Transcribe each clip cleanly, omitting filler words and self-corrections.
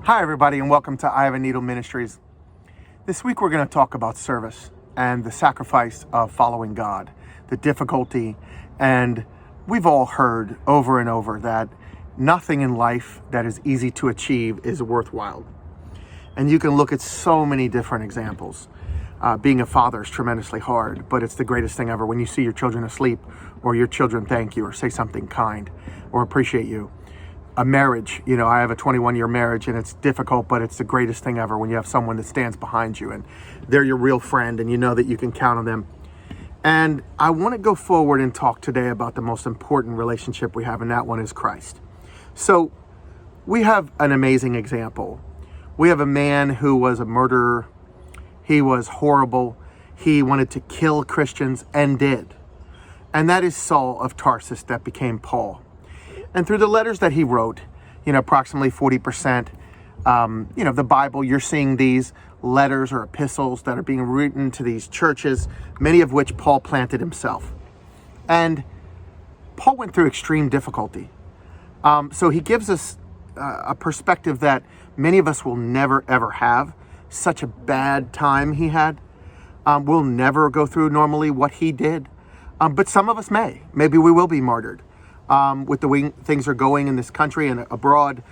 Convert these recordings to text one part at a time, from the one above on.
Hi, everybody, and welcome to I Have a Needle Ministries. This week, we're going to talk about service and the sacrifice of following God, the difficulty. And we've all heard over and over that nothing in life that is easy to achieve is worthwhile. And you can look at so many different examples. Being a father is tremendously hard, but it's the greatest thing ever when you see your children asleep, or your children thank you, or say something kind, or appreciate you. A marriage, I have a 21-year marriage, and it's difficult, but it's the greatest thing ever when you have someone that stands behind you and they're your real friend and you know that you can count on them. And I want to go forward and talk today about the most important relationship we have, and that one is Christ. So we have an amazing example. We have a man who was a murderer. He was horrible. He wanted to kill Christians and did. And that is Saul of Tarsus that became Paul. And through the letters that he wrote, approximately 40%, the Bible, you're seeing these letters or epistles that are being written to these churches, many of which Paul planted himself. And Paul went through extreme difficulty. So he gives us a perspective that many of us will never, ever have. Such a bad time he had. We'll never go through normally what he did. But some of us may. Maybe we will be martyred. With the way things are going in this country and abroad,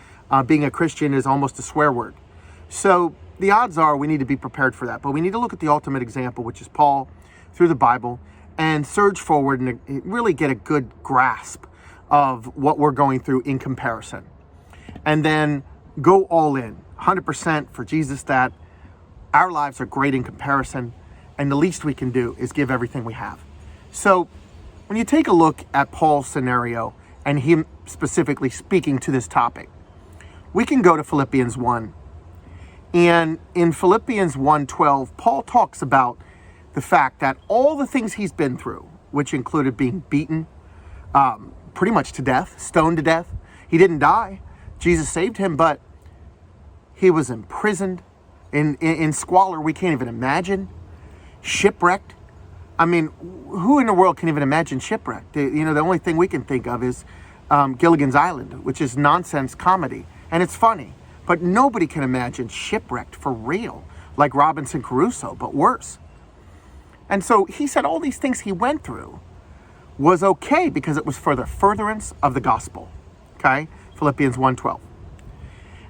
being a Christian is almost a swear word. So the odds are we need to be prepared for that. But we need to look at the ultimate example, which is Paul, through the Bible, and surge forward and really get a good grasp of what we're going through in comparison. And then go all in, 100% for Jesus, that our lives are great in comparison, and the least we can do is give everything we have. So when you take a look at Paul's scenario and him specifically speaking to this topic, we can go to Philippians 1. And in Philippians 1:12, Paul talks about the fact that all the things he's been through, which included being beaten pretty much to death, stoned to death. He didn't die. Jesus saved him, but he was imprisoned in squalor we can't even imagine, shipwrecked. I mean, who in the world can even imagine shipwreck? The only thing we can think of is Gilligan's Island, which is nonsense comedy. And it's funny, but nobody can imagine shipwrecked for real, like Robinson Crusoe, but worse. And so he said all these things he went through was okay because it was for the furtherance of the gospel. Okay? Philippians 1:12.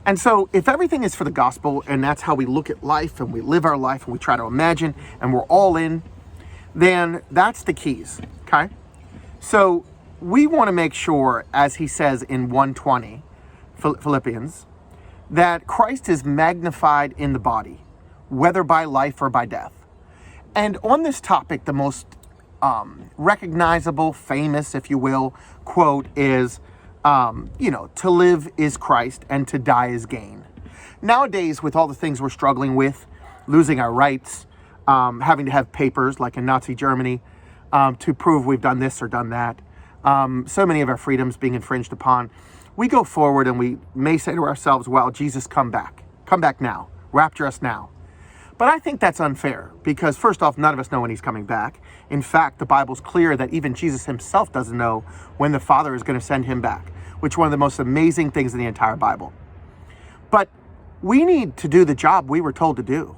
And so if everything is for the gospel, and that's how we look at life and we live our life and we try to imagine and we're all in, then that's the keys, okay? So we want to make sure, as he says in 1:20, Philippians, that Christ is magnified in the body, whether by life or by death. And on this topic, the most recognizable, famous, if you will, quote is, to live is Christ and to die is gain. Nowadays, with all the things we're struggling with, losing our rights, having to have papers like in Nazi Germany to prove we've done this or done that. So many of our freedoms being infringed upon. We go forward and we may say to ourselves, well, Jesus, come back. Come back now. Rapture us now. But I think that's unfair because, first off, none of us know when he's coming back. In fact, the Bible's clear that even Jesus himself doesn't know when the Father is going to send him back, which is one of the most amazing things in the entire Bible. But we need to do the job we were told to do.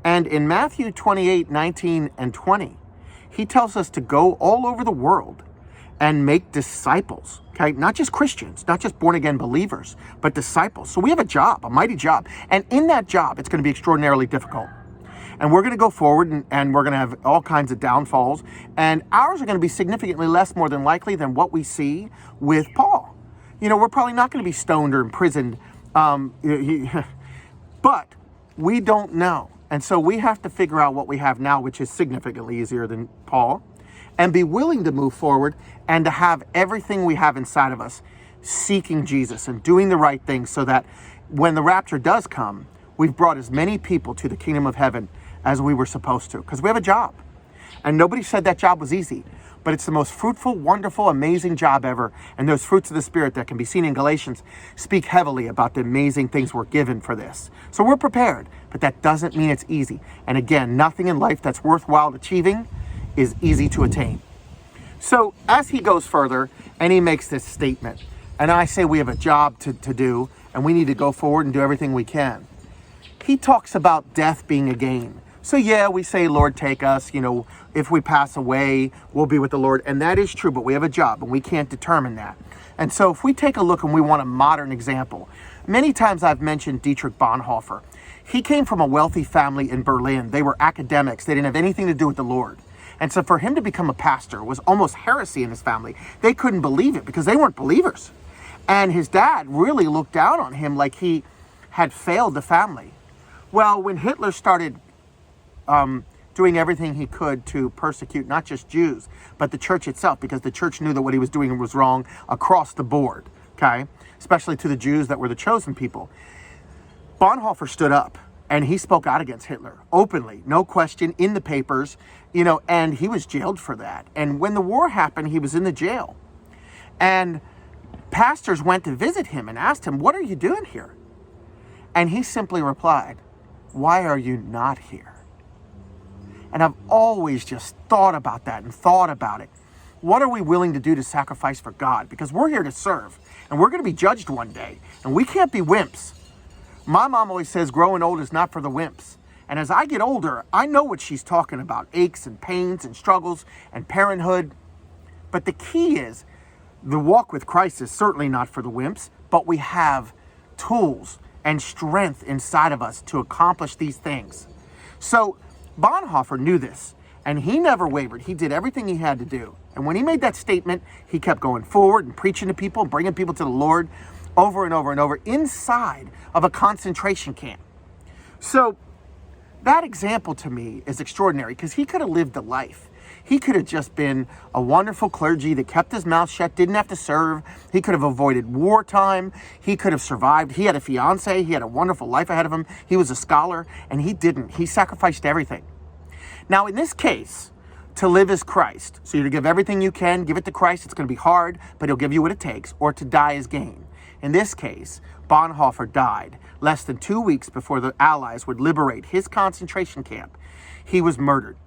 And in Matthew 28:19 and 20, he tells us to go all over the world and make disciples, okay? Not just Christians, not just born-again believers, but disciples. So we have a job, a mighty job. And in that job, it's going to be extraordinarily difficult. And we're going to go forward and we're going to have all kinds of downfalls. And ours are going to be significantly less, more than likely, than what we see with Paul. We're probably not going to be stoned or imprisoned, but we don't know. And so we have to figure out what we have now, which is significantly easier than Paul, and be willing to move forward and to have everything we have inside of us seeking Jesus and doing the right thing so that when the rapture does come, we've brought as many people to the kingdom of heaven as we were supposed to, because we have a job. And nobody said that job was easy, but it's the most fruitful, wonderful, amazing job ever. And those fruits of the Spirit that can be seen in Galatians speak heavily about the amazing things we're given for this. So we're prepared, but that doesn't mean it's easy. And again, nothing in life that's worthwhile achieving is easy to attain. So as he goes further and he makes this statement, and I say we have a job to do, and we need to go forward and do everything we can. He talks about death being a gain. So yeah, we say, Lord, take us, if we pass away, we'll be with the Lord. And that is true, but we have a job and we can't determine that. And so if we take a look and we want a modern example, many times I've mentioned Dietrich Bonhoeffer. He came from a wealthy family in Berlin. They were academics. They didn't have anything to do with the Lord. And so for him to become a pastor was almost heresy in his family. They couldn't believe it because they weren't believers. And his dad really looked down on him like he had failed the family. Well, when Hitler started doing everything he could to persecute not just Jews, but the church itself, because the church knew that what he was doing was wrong across the board, okay? Especially to the Jews that were the chosen people. Bonhoeffer stood up and he spoke out against Hitler openly, no question, in the papers, and he was jailed for that. And when the war happened, he was in the jail. And pastors went to visit him and asked him, "What are you doing here?" And he simply replied, "Why are you not here?" And I've always just thought about that and thought about it. What are we willing to do to sacrifice for God? Because we're here to serve, and we're going to be judged one day, and we can't be wimps. My mom always says growing old is not for the wimps. And as I get older, I know what she's talking about, aches and pains and struggles and parenthood. But the key is, the walk with Christ is certainly not for the wimps, but we have tools and strength inside of us to accomplish these things. So Bonhoeffer knew this, and he never wavered. He did everything he had to do. And when he made that statement, he kept going forward and preaching to people, bringing people to the Lord over and over and over inside of a concentration camp. So that example to me is extraordinary because he could have lived a life. He could have just been a wonderful clergy that kept his mouth shut, didn't have to serve. He could have avoided wartime. He could have survived. He had a fiance. He had a wonderful life ahead of him. He was a scholar, and he didn't. He sacrificed everything. Now, in this case, to live is Christ. So you're to give everything you can, give it to Christ. It's going to be hard, but he'll give you what it takes, or to die is gain. In this case, Bonhoeffer died less than 2 weeks before the Allies would liberate his concentration camp. He was murdered.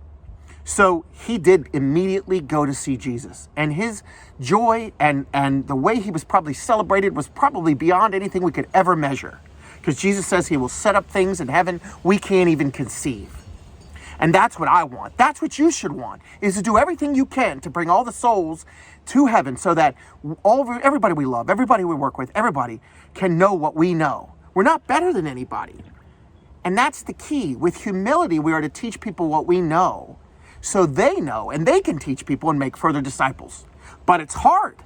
So he did immediately go to see Jesus. And his joy and the way he was probably celebrated was probably beyond anything we could ever measure. Because Jesus says he will set up things in heaven we can't even conceive. And that's what I want. That's what you should want, is to do everything you can to bring all the souls to heaven so that everybody we love, everybody we work with, everybody can know what we know. We're not better than anybody. And that's the key. With humility, we are to teach people what we know so they know and they can teach people and make further disciples. But it's hard.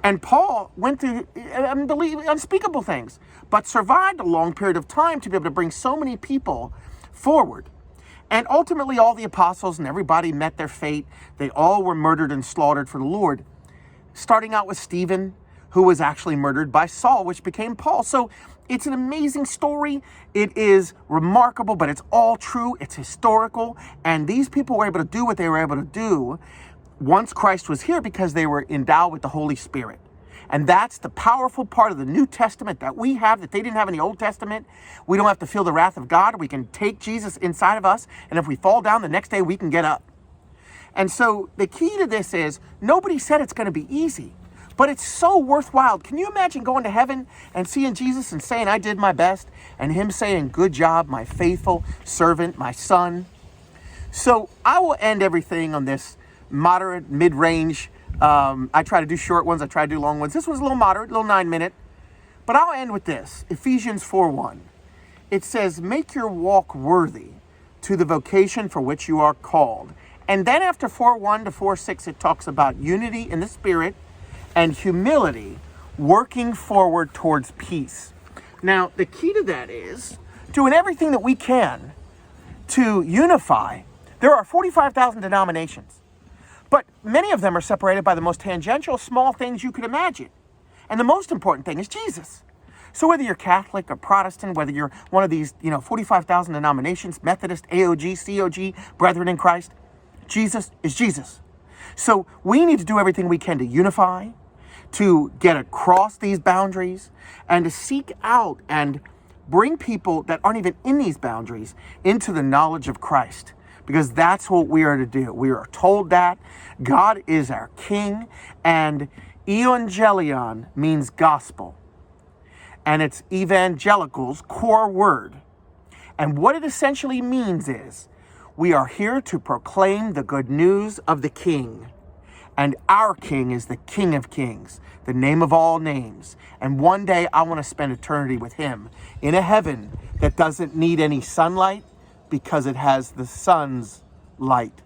And Paul went through unspeakable things, but survived a long period of time to be able to bring so many people forward. And ultimately, all the apostles and everybody met their fate. They all were murdered and slaughtered for the Lord, starting out with Stephen, who was actually murdered by Saul, which became Paul. So it's an amazing story. It is remarkable, but it's all true. It's historical. And these people were able to do what they were able to do once Christ was here because they were endowed with the Holy Spirit. And that's the powerful part of the New Testament that we have that they didn't have in the Old Testament. We don't have to feel the wrath of God. We can take Jesus inside of us. And if we fall down the next day, we can get up. And so the key to this is nobody said it's going to be easy, but it's so worthwhile. Can you imagine going to heaven and seeing Jesus and saying, "I did my best," and him saying, "Good job, my faithful servant, my son"? So I will end everything on this moderate, mid-range. I try to do short ones. I try to do long ones. This was a little moderate, a little 9-minute. But I'll end with this. Ephesians 4:1. It says, "Make your walk worthy to the vocation for which you are called." And then after 4:1 to 4:6, it talks about unity in the Spirit and humility, working forward towards peace. Now, the key to that is doing everything that we can to unify. There are 45,000 denominations. But many of them are separated by the most tangential, small things you could imagine. And the most important thing is Jesus. So whether you're Catholic or Protestant, whether you're one of these, 45,000 denominations, Methodist, AOG, COG, Brethren in Christ, Jesus is Jesus. So we need to do everything we can to unify, to get across these boundaries, and to seek out and bring people that aren't even in these boundaries into the knowledge of Christ. Because that's what we are to do. We are told that God is our King, and evangelion means gospel. and it's evangelicals' core word. And what it essentially means is we are here to proclaim the good news of the King. And our King is the King of Kings, the name of all names. And one day I want to spend eternity with him in a heaven that doesn't need any sunlight because it has the sun's light.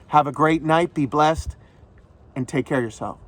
Have a great night, be blessed, and take care of yourself.